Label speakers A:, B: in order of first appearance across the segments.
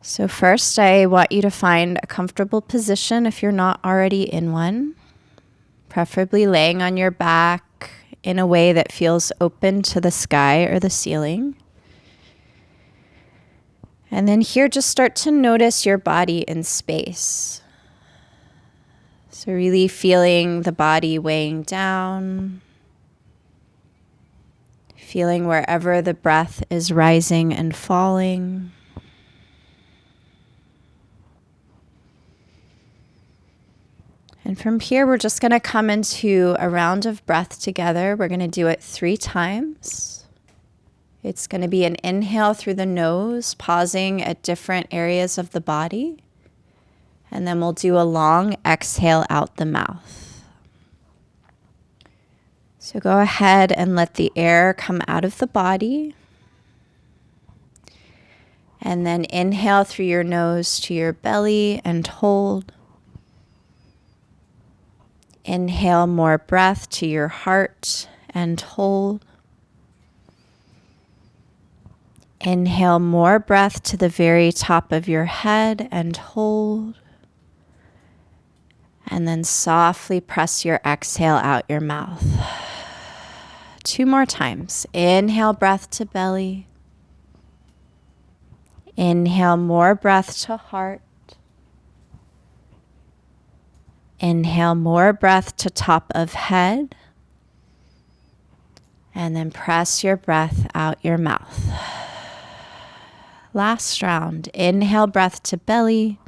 A: So first, I want you to find a comfortable position if you're not already in one, preferably laying on your back in a way that feels open to the sky or the ceiling. And then here, just start to notice your body in space. So really feeling the body weighing down, feeling wherever the breath is rising and falling. And from here, we're just going to come into a round of breath together. We're going to do it 3 times. It's going to be an inhale through the nose, pausing at different areas of the body. And then we'll do a long exhale out the mouth. So go ahead and let the air come out of the body. And then inhale through your nose to your belly and hold. Inhale more breath to your heart and hold. Inhale more breath to the very top of your head and hold. And then softly press your exhale out your mouth. 2 more times. Inhale breath to belly. Inhale more breath to heart. Inhale more breath to top of head. And then press your breath out your mouth. Last round. Inhale breath to belly.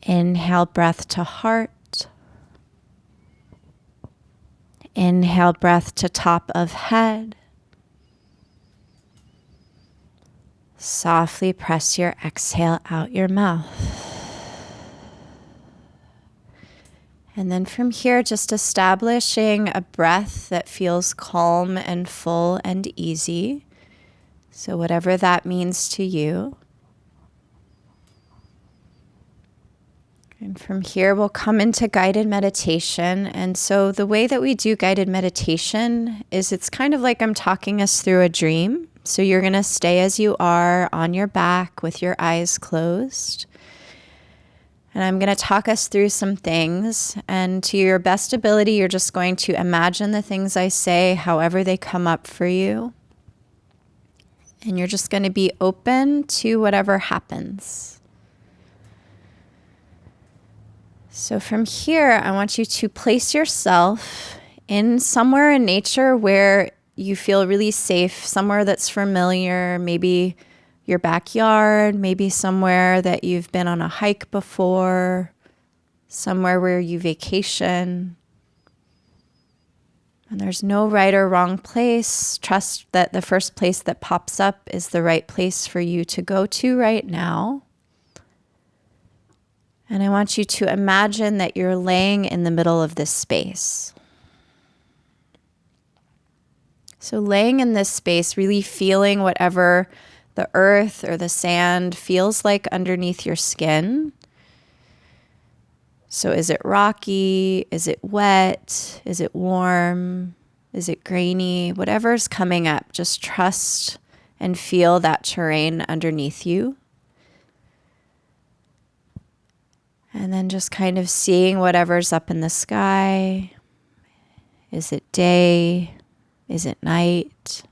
A: Inhale breath to heart. Inhale breath to top of head. Softly press your exhale out your mouth. And then from here, just establishing a breath that feels calm and full and easy. So whatever that means to you. And from here, we'll come into guided meditation. And so the way that we do guided meditation is it's kind of like I'm talking us through a dream. So you're going to stay as you are on your back with your eyes closed. And I'm going to talk us through some things. And to your best ability, you're just going to imagine the things I say, however they come up for you. And you're just going to be open to whatever happens. So from here, I want you to place yourself in somewhere in nature where you feel really safe, somewhere that's familiar, maybe your backyard, maybe somewhere that you've been on a hike before, somewhere where you vacation. And there's no right or wrong place. Trust that the first place that pops up is the right place for you to go to right now. And I want you to imagine that you're laying in the middle of this space. So laying in this space, really feeling whatever the earth or the sand feels like underneath your skin. So is it rocky? Is it wet? Is it warm? Is it grainy? Whatever's coming up, just trust and feel that terrain underneath you. And then just kind of seeing whatever's up in the sky. Is it day? Is it night?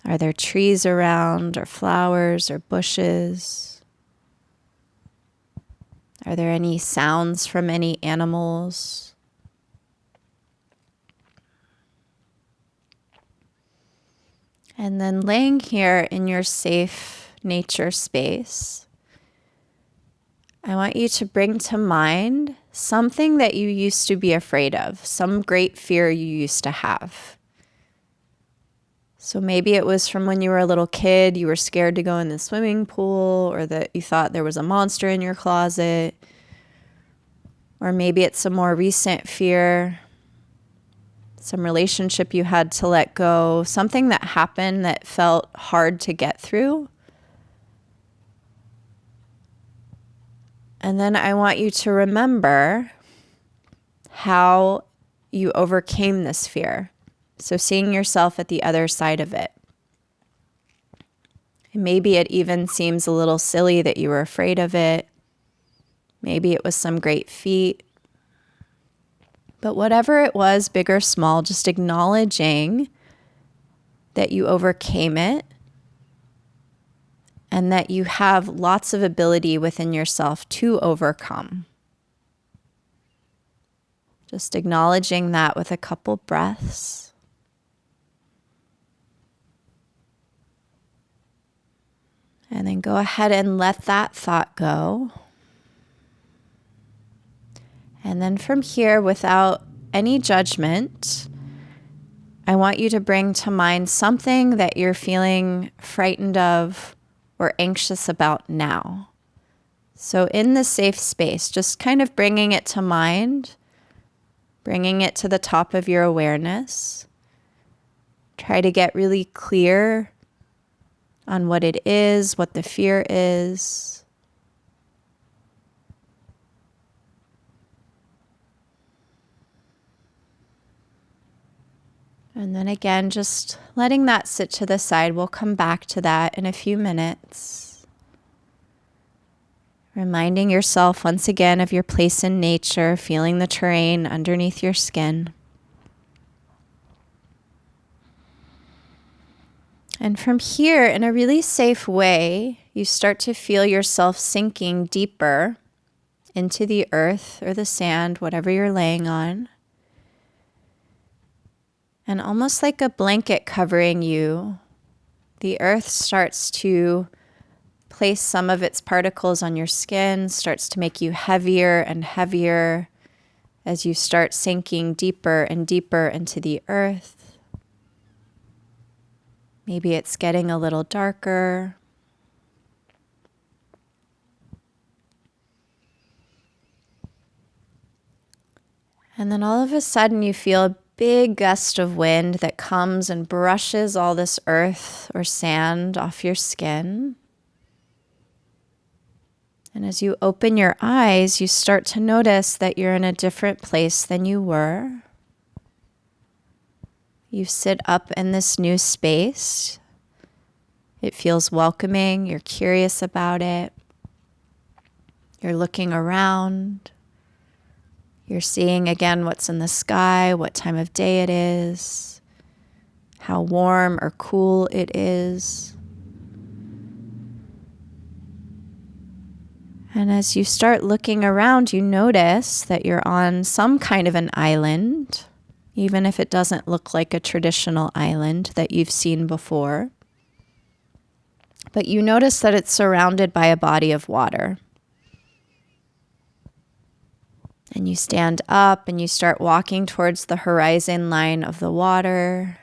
A: Are there trees around, or flowers, or bushes? Are there any sounds from any animals? And then laying here in your safe nature space, I want you to bring to mind something that you used to be afraid of, some great fear you used to have. So maybe it was from when you were a little kid, you were scared to go in the swimming pool, or that you thought there was a monster in your closet. Or maybe it's a more recent fear, some relationship you had to let go, something that happened that felt hard to get through. And then I want you to remember how you overcame this fear. So seeing yourself at the other side of it. Maybe it even seems a little silly that you were afraid of it. Maybe it was some great feat. But whatever it was, big or small, just acknowledging that you overcame it and that you have lots of ability within yourself to overcome. Just acknowledging that with a couple breaths. And then go ahead and let that thought go. And then from here, without any judgment, I want you to bring to mind something that you're feeling frightened of or anxious about now. So in this safe space, just kind of bringing it to mind, bringing it to the top of your awareness. Try to get really clear on what it is, what the fear is. And then again, just letting that sit to the side. We'll come back to that in a few minutes. Reminding yourself once again of your place in nature, feeling the terrain underneath your skin. And from here, in a really safe way, you start to feel yourself sinking deeper into the earth or the sand, whatever you're laying on. And almost like a blanket covering you, the earth starts to place some of its particles on your skin, starts to make you heavier and heavier as you start sinking deeper and deeper into the earth. Maybe it's getting a little darker. And then all of a sudden you feel a big gust of wind that comes and brushes all this earth or sand off your skin. And as you open your eyes, you start to notice that you're in a different place than you were. You sit up in this new space. It feels welcoming. You're curious about it. You're looking around. You're seeing again what's in the sky, what time of day it is, how warm or cool it is. And as you start looking around, you notice that you're on some kind of an island, even if it doesn't look like a traditional island that you've seen before. But you notice that it's surrounded by a body of water. And you stand up and you start walking towards the horizon line of the water.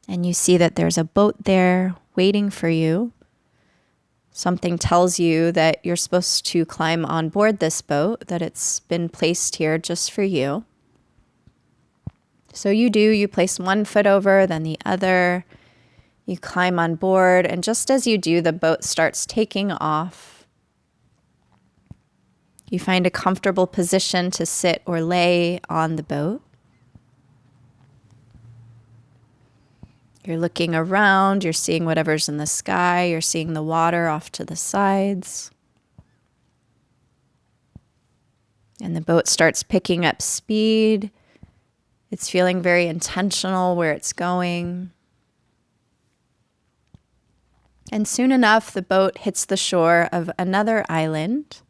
A: And you see that there's a boat there waiting for you. Something tells you that you're supposed to climb on board this boat, that it's been placed here just for you. So you place one foot over, then the other. You climb on board, and just as you do, the boat starts taking off. You find a comfortable position to sit or lay on the boat. You're looking around, you're seeing whatever's in the sky, you're seeing the water off to the sides. And the boat starts picking up speed. It's feeling very intentional where it's going. And soon enough, the boat hits the shore of another island.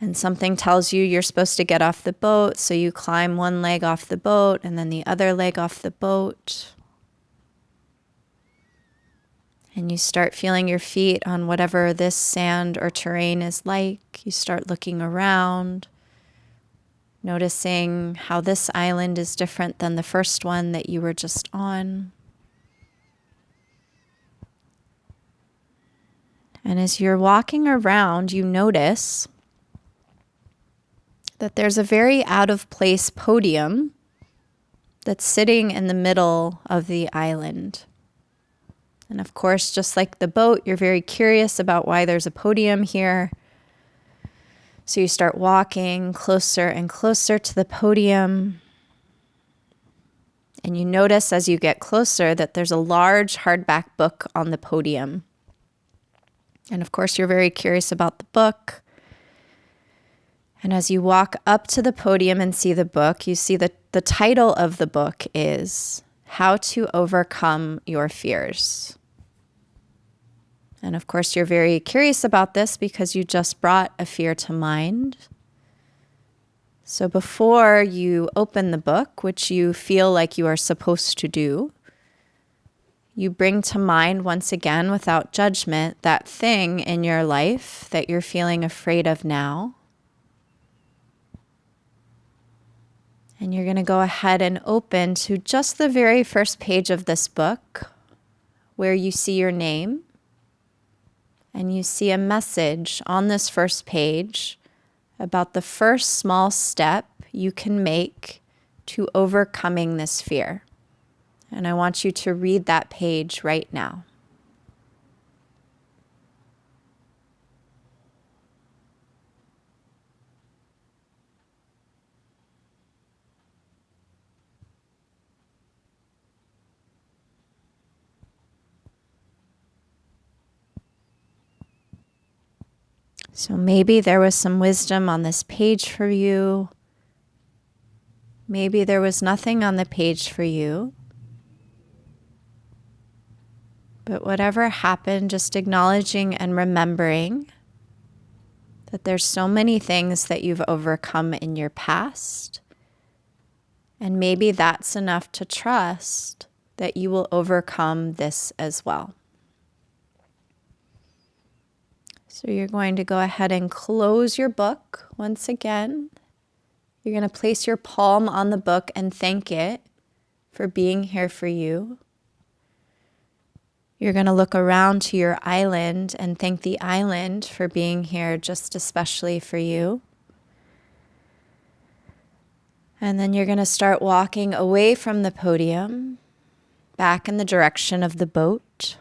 A: And something tells you you're supposed to get off the boat, so you climb one leg off the boat and then the other leg off the boat. And you start feeling your feet on whatever this sand or terrain is like. You start looking around, noticing how this island is different than the first one that you were just on. And as you're walking around, you notice that there's a very out-of-place podium that's sitting in the middle of the island. And of course, just like the boat, you're very curious about why there's a podium here. So you start walking closer and closer to the podium. And you notice as you get closer that there's a large hardback book on the podium. And of course, you're very curious about the book. And as you walk up to the podium and see the book, you see that the title of the book is How to Overcome Your Fears. And of course, you're very curious about this because you just brought a fear to mind. So before you open the book, which you feel like you are supposed to do, you bring to mind once again, without judgment, that thing in your life that you're feeling afraid of now. And you're going to go ahead and open to just the very first page of this book, where you see your name. And you see a message on this first page about the first small step you can make to overcoming this fear. And I want you to read that page right now. So maybe there was some wisdom on this page for you. Maybe there was nothing on the page for you. But whatever happened, just acknowledging and remembering that there's so many things that you've overcome in your past. And maybe that's enough to trust that you will overcome this as well. So you're going to go ahead and close your book once again. You're going to place your palm on the book and thank it for being here for you. You're going to look around to your island and thank the island for being here just especially for you. And then you're going to start walking away from the podium, back in the direction of the boat.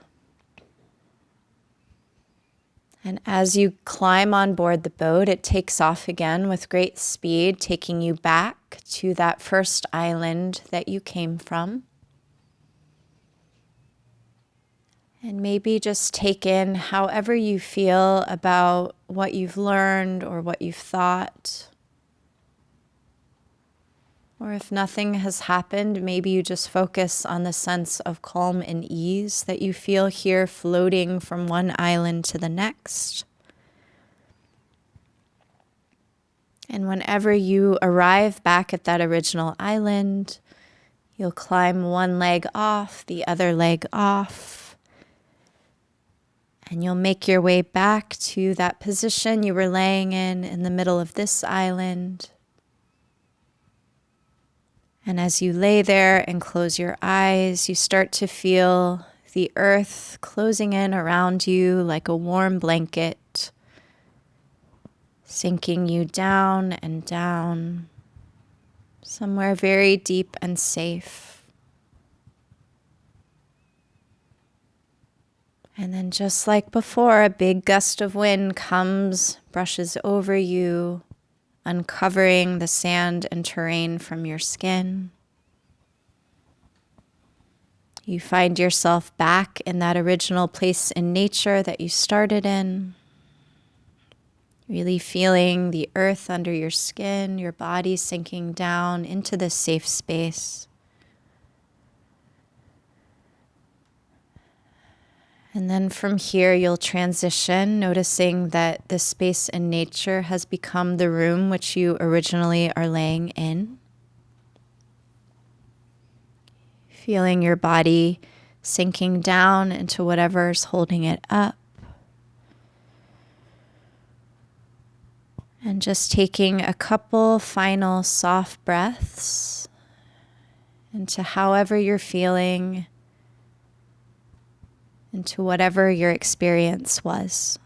A: And as you climb on board the boat, it takes off again with great speed, taking you back to that first island that you came from. And maybe just take in however you feel about what you've learned or what you've thought. Or if nothing has happened, maybe you just focus on the sense of calm and ease that you feel here floating from one island to the next. And whenever you arrive back at that original island, you'll climb one leg off, the other leg off. And you'll make your way back to that position you were laying in the middle of this island. And as you lay there and close your eyes, you start to feel the earth closing in around you like a warm blanket, sinking you down and down, somewhere very deep and safe. And then just like before, a big gust of wind comes, brushes over you, uncovering the sand and terrain from your skin. You find yourself back in that original place in nature that you started in, really feeling the earth under your skin, your body sinking down into this safe space. And then from here, you'll transition, noticing that this space in nature has become the room which you originally are laying in. Feeling your body sinking down into whatever's holding it up. And just taking a couple final soft breaths into however you're feeling, into whatever your experience was.